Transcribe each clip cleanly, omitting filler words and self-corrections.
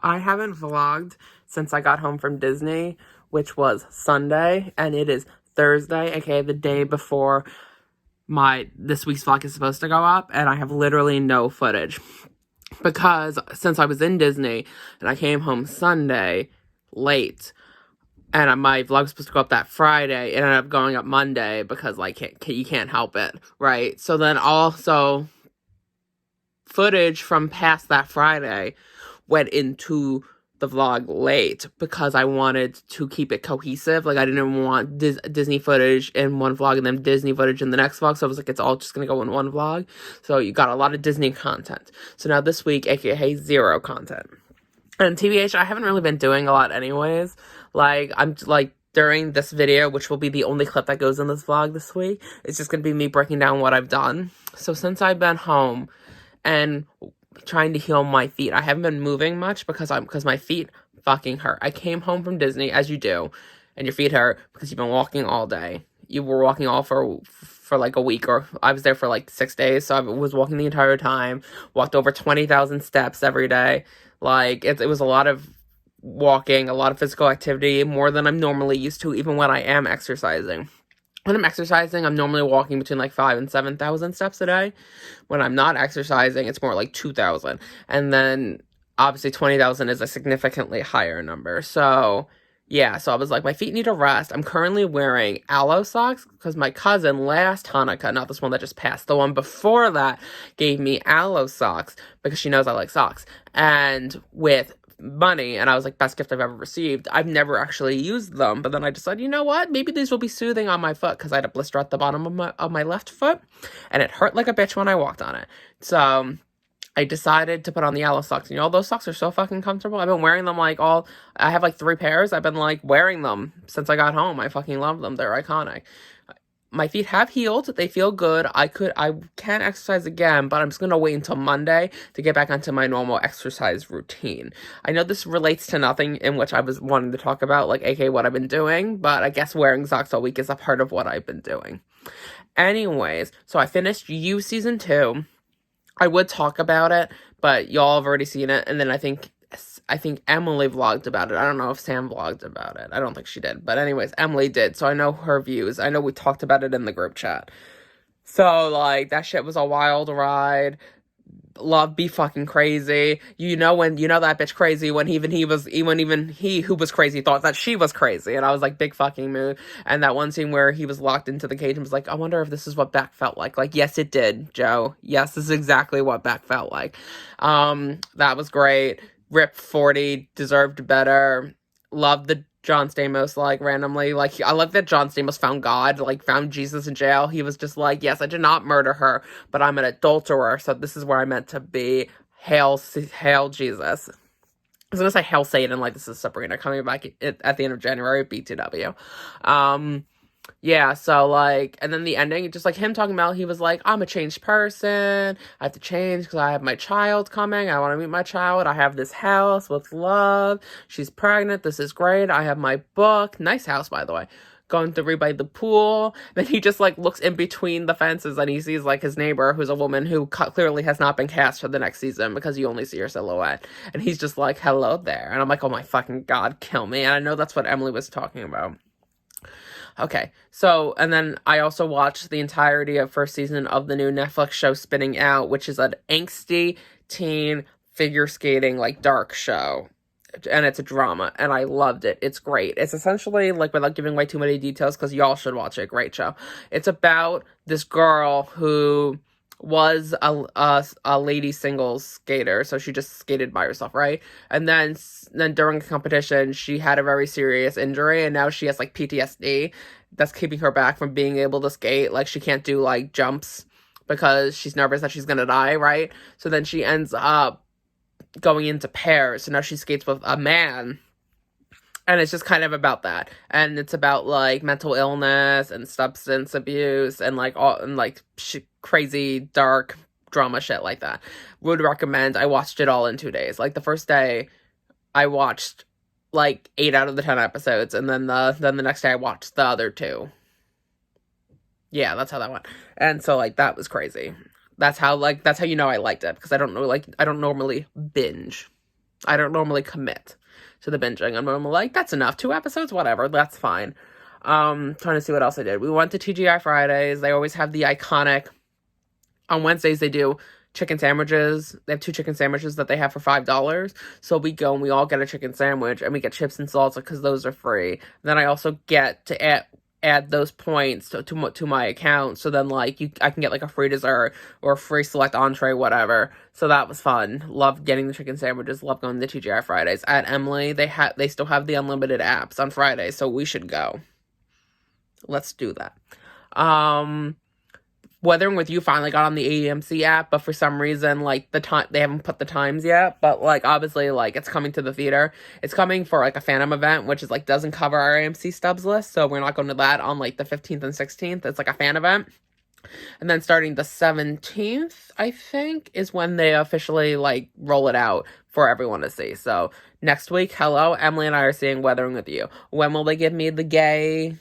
I haven't vlogged since I got home from Disney, which was Sunday, and it is Thursday, aka the day before this week's vlog is supposed to go up, and I have literally no footage. Because since I was in Disney and I came home Sunday late, and my vlog was supposed to go up that Friday, it ended up going up Monday because you can't help it, right? So then also footage from past that Friday went into the vlog late because I wanted to keep it cohesive. Like, I didn't want Disney footage in one vlog and then Disney footage in the next vlog. So I was like, it's all just gonna go in one vlog. So you got a lot of Disney content. So now this week, aka zero content. And TBH, I haven't really been doing a lot anyways. Like, I'm like, during this video, which will be the only clip that goes in this vlog this week, it's just gonna be me breaking down what I've done. So since I've been home and trying to heal my feet, I haven't been moving much because my feet fucking hurt. I came home from Disney, as you do, and your feet hurt because you've been walking all day. You were walking all for like a week, or I was there for like 6 days, so I was walking the entire time. Walked over 20,000 steps every day. Like, it was a lot of walking, a lot of physical activity, more than I'm normally used to, even when I am exercising. When I'm exercising, I'm normally walking between like 5,000 and 7,000 steps a day. When I'm not exercising, it's more like 2,000. And then obviously 20,000 is a significantly higher number. So yeah, so I was like, my feet need a rest. I'm currently wearing Aloe socks because my cousin last Hanukkah, not this one that just passed, the one before that, gave me Aloe socks because she knows I like socks. And with money, and I was like, best gift I've ever received. I've never actually used them, but then I decided, you know what, maybe these will be soothing on my foot, because I had a blister at the bottom of my left foot, and it hurt like a bitch when I walked on it. So I decided to put on the Aloe socks. Those socks are so fucking comfortable. I've been wearing them I have like 3 pairs. I've been like wearing them since I got home. I fucking love them. They're iconic. My feet have healed. They feel good. I can exercise again, but I'm just gonna wait until Monday to get back onto my normal exercise routine. I know this relates to nothing in which I was wanting to talk about, like, aka what I've been doing, but I guess wearing socks all week is a part of what I've been doing. Anyways, so I finished You Season 2. I would talk about it, but y'all have already seen it, and then I think Emily vlogged about it. I don't know if Sam vlogged about it. I don't think she did. But anyways, Emily did, so I know her views. I know we talked about it in the group chat. So, like, that shit was a wild ride. Love be fucking crazy. That bitch crazy when even he who was crazy thought that she was crazy. And I was like, big fucking mood. And that one scene where he was locked into the cage and was like, I wonder if this is what Beck felt like. Like, yes, it did, Joe. Yes, this is exactly what Beck felt like. That was great. Rip 40, deserved better. Loved the John Stamos, randomly. I love that John Stamos found God, found Jesus in jail. He was just like, yes, I did not murder her, but I'm an adulterer, so this is where I meant to be. Hail Jesus. I was gonna say Hail Satan, this is Sabrina coming back at the end of January, BTW. Yeah, so, and then the ending, just, him talking about, he was like, I'm a changed person, I have to change because I have my child coming, I want to meet my child, I have this house with love, she's pregnant, this is great, I have my book, nice house, by the way, going to read by the pool. Then he just, looks in between the fences, and he sees, his neighbor, who's a woman who clearly has not been cast for the next season, because you only see her silhouette, and he's just like, hello there, and I'm like, oh my fucking god, kill me, and I know that's what Emily was talking about. Okay, so, and then I also watched the entirety of first season of the new Netflix show Spinning Out, which is an angsty teen figure skating, dark show. And it's a drama, and I loved it. It's great. It's essentially, without giving away too many details, because y'all should watch it, great show. It's about this girl who was a lady singles skater, so she just skated by herself, right? And then during the competition, she had a very serious injury, and now she has PTSD that's keeping her back from being able to skate. She can't do jumps because she's nervous that she's gonna die, right? So then she ends up going into pairs, so now she skates with a man. And it's just kind of about that. And it's about, mental illness and substance abuse and, crazy, dark drama shit like that. Would recommend. I watched it all in 2 days. The first day, I watched, 8 out of the 10 episodes. And then the next day, I watched the other 2. Yeah, that's how that went. And so, that was crazy. That's how you know I liked it. Because I don't normally binge. I don't normally commit to the binging. I'm normally like, that's enough. 2 episodes, whatever, that's fine. Trying to see what else I did. We went to TGI Fridays. They always have the iconic, on Wednesdays they do chicken sandwiches. They have 2 chicken sandwiches that they have for $5. So we go and we all get a chicken sandwich and we get chips and salsa because those are free. Then I also get to add those points to my account. So then like I can get like a free dessert or a free select entree, whatever. So that was fun. Love getting the chicken sandwiches. Love going to TGI Fridays. At Emily, they still have the unlimited apps on Fridays, so we should go. Let's do that. Weathering with You finally got on the AMC app, but for some reason, like, the time, they haven't put the times yet, but, like, obviously, like, it's coming to the theater. It's coming for, like, a Phantom event, which is, like, doesn't cover our AMC stubs list, so we're not going to that on, like, the 15th and 16th. It's, like, a fan event. And then starting the 17th, I think, is when they officially, like, roll it out for everyone to see. So, next week, hello, Emily and I are seeing Weathering with You. When will they give me the gay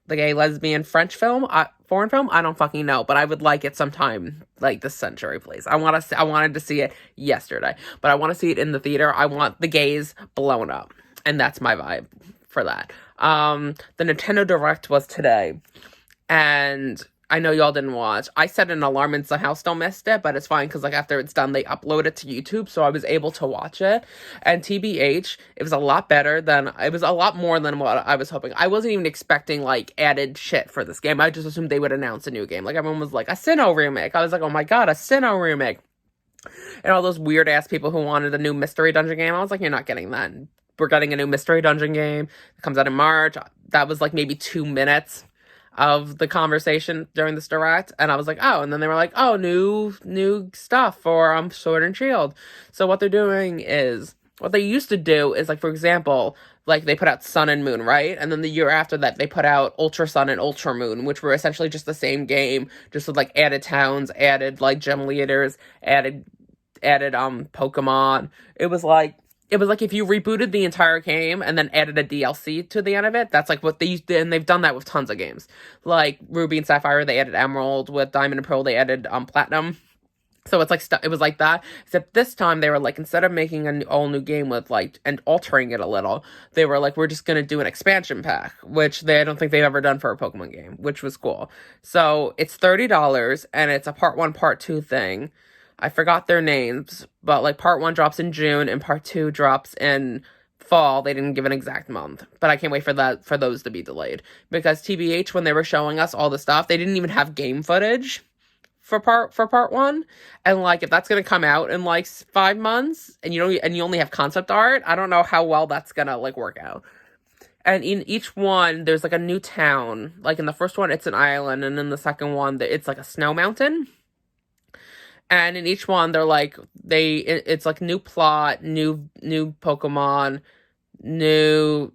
lesbian French film, foreign film? I don't fucking know, but I would like it sometime like this century, please. I wanted to see it yesterday, but I want to see it in the theater. I want the gays blown up, and that's my vibe for that. The Nintendo Direct was today, and I know y'all didn't watch. I set an alarm and somehow still missed it, but it's fine because, like, after it's done, they upload it to YouTube, so I was able to watch it. And TBH, it was a lot more than what I was hoping. I wasn't even expecting, like, added shit for this game. I just assumed they would announce a new game. Like, everyone was like, a Sinnoh remake. I was like, oh my god, a Sinnoh remake. And all those weird-ass people who wanted a new Mystery Dungeon game, I was like, you're not getting that. We're getting a new Mystery Dungeon game. It comes out in March. That was, like, maybe 2 minutes of the conversation during this direct, and I was like, oh, and then they were like, oh, new stuff for Sword and Shield. So what they used to do is, like, for example, like, they put out Sun and Moon, right? And then the year after that, they put out Ultra Sun and Ultra Moon, which were essentially just the same game, just with, like, added towns, added, like, gem leaders, added Pokemon. It was like if you rebooted the entire game and then added a DLC to the end of it. That's like what they used to, and they've done that with tons of games. Like Ruby and Sapphire, they added Emerald. With Diamond and Pearl, they added Platinum. So it's like it was like that. Except this time they were like, instead of making an all new game with like and altering it a little, they were like, we're just gonna do an expansion pack, which I don't think they've ever done for a Pokemon game, which was cool. So it's $30 and it's a part 1, part 2 thing. I forgot their names, but like part 1 drops in June and part 2 drops in fall. They didn't give an exact month, but I can't wait for those to be delayed, because TBH, when they were showing us all the stuff, they didn't even have game footage for part 1, and like if that's gonna come out in like 5 months and you only have concept art, I don't know how well that's gonna like work out. And in each one, there's like a new town. Like in the first one, it's an island, and in the second one, it's like a snow mountain. And in each one, they're like, it's like new plot, new Pokemon, new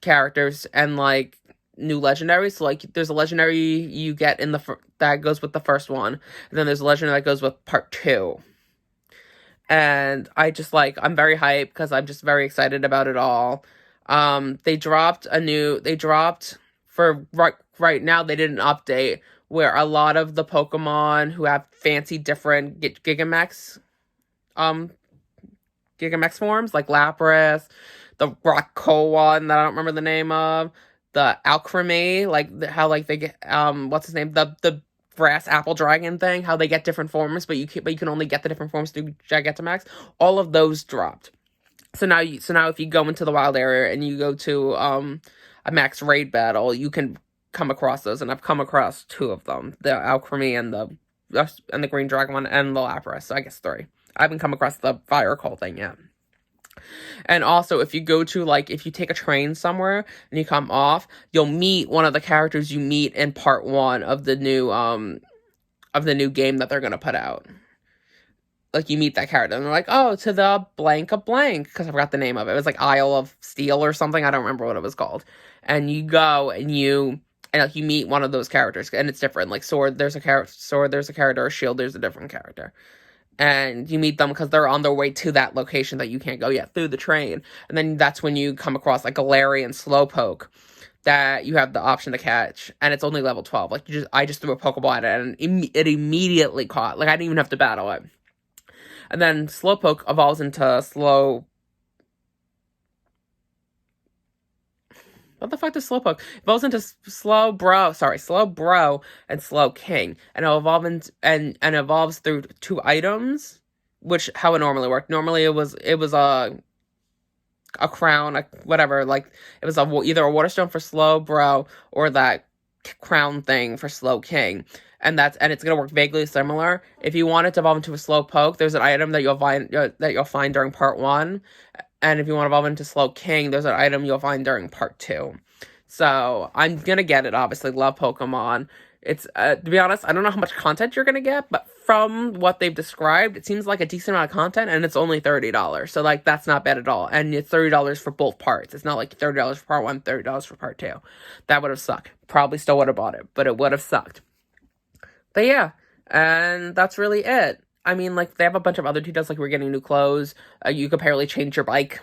characters, and like new legendaries. So like, there's a legendary you get in that goes with the first one, and then there's a legendary that goes with part 2. And I'm very hyped because I'm just very excited about it all. They dropped for right now. They did an update where a lot of the Pokemon who have fancy different Gigamax forms, like Lapras, the Rocko one that I don't remember the name of, the Alcremie, how they get, what's his name, the brass apple dragon thing, how they get different forms, but you can only get the different forms through Gigantamax. All of those dropped. So now if you go into the wild area and you go to a max raid battle, you can come across those, and I've come across 2 of them, the Alcremie and the green dragon one, and the Lapras. So I guess 3. I haven't come across the fire cult thing yet. And also, if you take a train somewhere and you come off, you'll meet one of the characters you meet in part 1 of the new game that they're gonna put out. Like, you meet that character, and they're like, oh, to the blank of blank, because I forgot the name of it. It was like Isle of Steel or something. I don't remember what it was called. And you go and you meet one of those characters, and it's different. Like Sword, there's a character, Shield, there's a different character. And you meet them because they're on their way to that location that you can't go yet through the train. And then that's when you come across like Galarian and Slowpoke that you have the option to catch, and it's only level 12. Like, I just threw a Pokeball at it, and it immediately caught. Like, I didn't even have to battle it. And then Slowpoke evolves into What the fuck does Slowpoke? Evolves into Slowbro and Slowking. And it'll evolve and evolves through 2 items, which how it normally worked. Normally it was a crown, whatever, like it was either a water stone for Slowbro or that crown thing for Slowking. And it's gonna work vaguely similar. If you want it to evolve into a Slowpoke, there's an item that you'll find during part 1. And if you want to evolve into Slowking, there's an item you'll find during part 2. So I'm gonna get it, obviously. Love Pokemon. It's, to be honest, I don't know how much content you're gonna get, but from what they've described, it seems like a decent amount of content, and it's only $30. So, like, that's not bad at all. And it's $30 for both parts. It's not like $30 for part 1, $30 for part 2. That would have sucked. Probably still would have bought it, but it would have sucked. But yeah, and that's really it. I mean, like, they have a bunch of other details, like we're getting new clothes. You could apparently change your bike.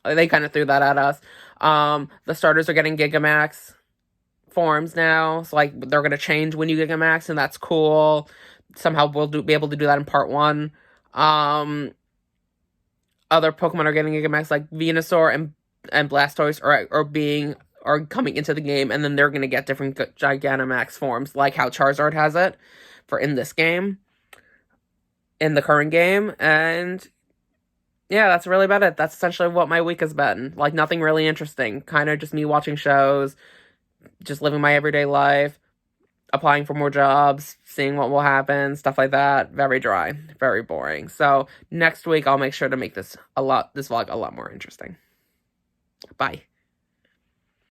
They kind of threw that at us. The starters are getting Gigamax forms now. So, like, they're going to change when you Gigamax, and that's cool. Somehow we'll be able to do that in part 1. Other Pokemon are getting Gigamax, like Venusaur and Blastoise are coming into the game, and then they're going to get different Gigantamax forms, like how Charizard has it for in this game. In the current game, and yeah, that's really about it. That's essentially what my week has been. Like, nothing really interesting. Kind of just me watching shows, just living my everyday life, applying for more jobs, seeing what will happen, stuff like that. Very dry, very boring. So next week I'll make sure to make this vlog a lot more interesting. Bye.